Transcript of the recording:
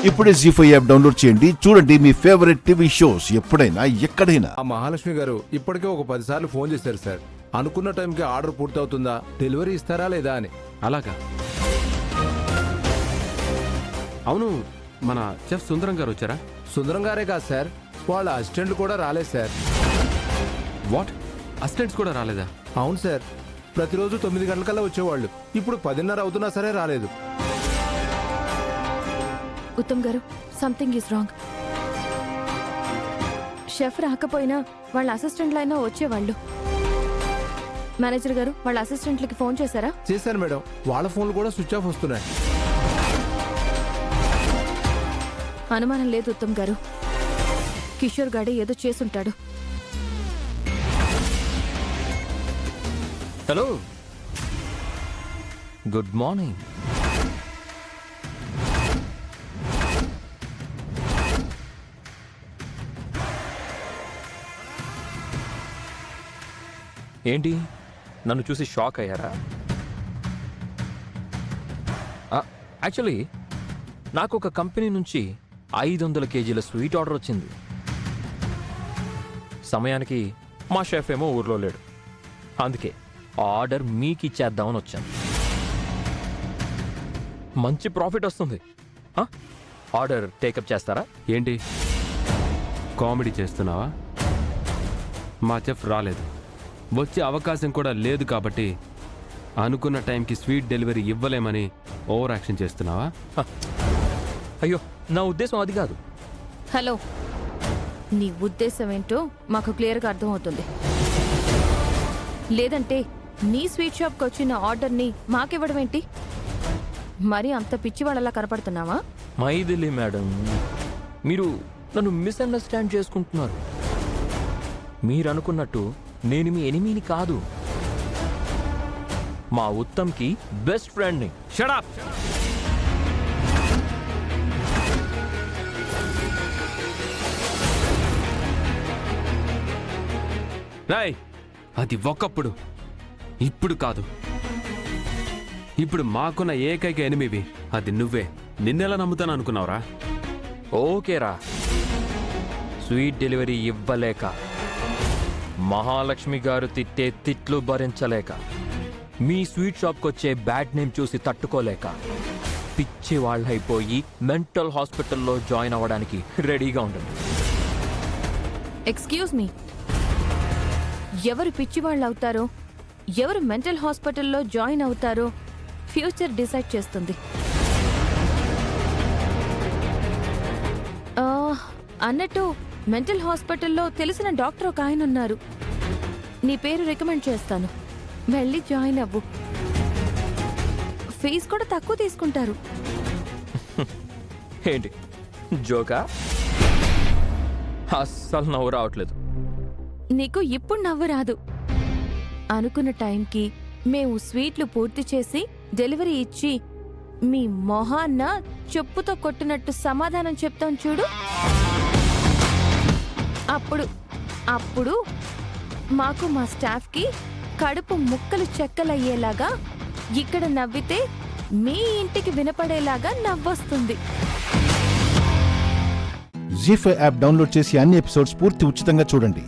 ఇప్పుడే జీ5 app download చేయండి. చూడండి మీ ఫేవరెట్ టీవీ షోస్ ఎప్పుడైనా ఎక్కడైనా. ఆ మహాలక్ష్మి గారు ఇప్పటికే ఒక 10 సార్లు ఫోన్ చేశారు సార్. అనుకున్న టైంకి ఆర్డర్ పూర్తవుతుందా, డెలివరీ ఇస్తారా లేదా అని. అలాగా? అవును, మన చెఫ్ సుందరం గారు వచ్చారా? సుందరం గారే కాదు సార్, వాళ్ళ అసిస్టెంట్లు కూడా రాలేదు సార్. వాట్? అసిస్టెంట్స్ కూడా రాలేదా? అవును సార్, ప్రతిరోజు 9 గంటలకల్లా వచ్చేవాళ్ళు. ఇప్పుడు 10:30 అవుతున్నా సరే రాలేదు. ఉత్తమ్ గారు, సంథింగ్ ఈజ్ రాంగ్. షెఫ్ రాకపోయినా వాళ్ళ అసిస్టెంట్లైనా వచ్చేవాళ్ళు. మేనేజర్ గారు, వాళ్ళ అసిస్టెంట్లకి ఫోన్ చేశారా? చేశాను మేడం, వాళ్ళ ఫోన్లు కూడా స్విచ్ ఆఫ్ వస్తున్నాయి. అనుమానం లేదు ఉత్తమ్ గారు, కిషోర్ గాడే ఏదో చేసుంటాడు. Hello, good morning. ఏంటి, నన్ను చూసి షాక్ అయ్యారా? యాక్చువల్లీ నాకు ఒక కంపెనీ నుంచి 500 కేజీల స్వీట్ ఆర్డర్ వచ్చింది. సమయానికి మా షెఫ్ ఏమో ఊర్లో లేడు, అందుకే ఆర్డర్ మీకు ఇచ్చేద్దామని వచ్చాను. మంచి ప్రాఫిట్ వస్తుంది. ఆర్డర్ టేకప్ చేస్తారా? ఏంటి కామెడీ చేస్తున్నావా? మా చెఫ్ రాలేదు, వచ్చే అవకాశం కూడా లేదు కాబట్టి అనుకున్న టైంకి స్వీట్ డెలివరీ ఇవ్వలేమని ఓవర్ యాక్షన్ చేస్తున్నావా? అయ్యో, నా ఉద్దేశం అది కాదు. హలో, నీ ఉద్దేశం ఏంటో మాకు క్లియర్గా అర్థమవుతుంది. లేదంటే నీ స్వీట్ షాప్కి వచ్చిన ఆర్డర్ని మాకివ్వడం ఏంటి? మరి అంత పిచ్చివాళ్ళలా కనపడుతున్నావా? మైథిలి మేడం, మీరు నన్ను మిస్అండర్స్టాండ్ చేసుకుంటున్నారు. మీరు అనుకున్నట్టు నేను మీ ఎనిమిని కాదు, మా ఉత్తమ్కి బెస్ట్ ఫ్రెండ్ని. Shut up! రాయ్, అది ఒకప్పుడు, ఇప్పుడు కాదు. ఇప్పుడు మాకున్న ఏకైక ఎనిమివి అది నువ్వే. నిన్నెలా నమ్ముతాను అనుకున్నావురా? ఓకేరా, స్వీట్ డెలివరీ ఇవ్వలేక, మహాలక్ష్మి గారు తిట్టే తిట్లు భరించలేక, మీ స్వీట్ షాప్కి వచ్చే బ్యాడ్ నేమ్ చూసి తట్టుకోలేక, పిచ్చి వాళ్ళైపోయి మెంటల్ హాస్పిటల్లో జాయిన్ అవ్వడానికి రెడీగా ఉండండి. ఎక్స్క్యూజ్ మీ, ఎవరు పిచ్చివాళ్ళు అవుతారో, ఎవరు మెంటల్ హాస్పిటల్లో జాయిన్ అవుతారో ఫ్యూచర్ డిసైడ్ చేస్తుంది. అన్నట్టు మెంటల్ హాస్పిటల్లో తెలిసిన డాక్టర్ ఒక ఆయన ఉన్నారు, నీ పేరు రికమెండ్ చేస్తాను, వెళ్ళి జాయిన్ అవ్వు. ఫీజు కూడా తక్కువ తీసుకుంటారు. ఏంటి జోకా? అస్సలు నవ్వు రావట్లేదు. నీకు ఇప్పుడు నవ్వు రాదు. అనుకున్న టైంకి మేము స్వీట్లు పూర్తి చేసి డెలివరీ ఇచ్చి మీ మొహాన్న చెప్పుతో కొట్టినట్టు సమాధానం చెప్తాం చూడు, అప్పుడు మాకు మా స్టాఫ్కి కడుపు ముక్కలు చెక్కలయ్యేలాగా, ఇక్కడ నవ్వితే మీ ఇంటికి వినపడేలాగా నవ్వొస్తుంది. జీ5 యాప్ డౌన్లోడ్ చేసి అన్ని ఎపిసోడ్స్ పూర్తి ఉచితంగా చూడండి.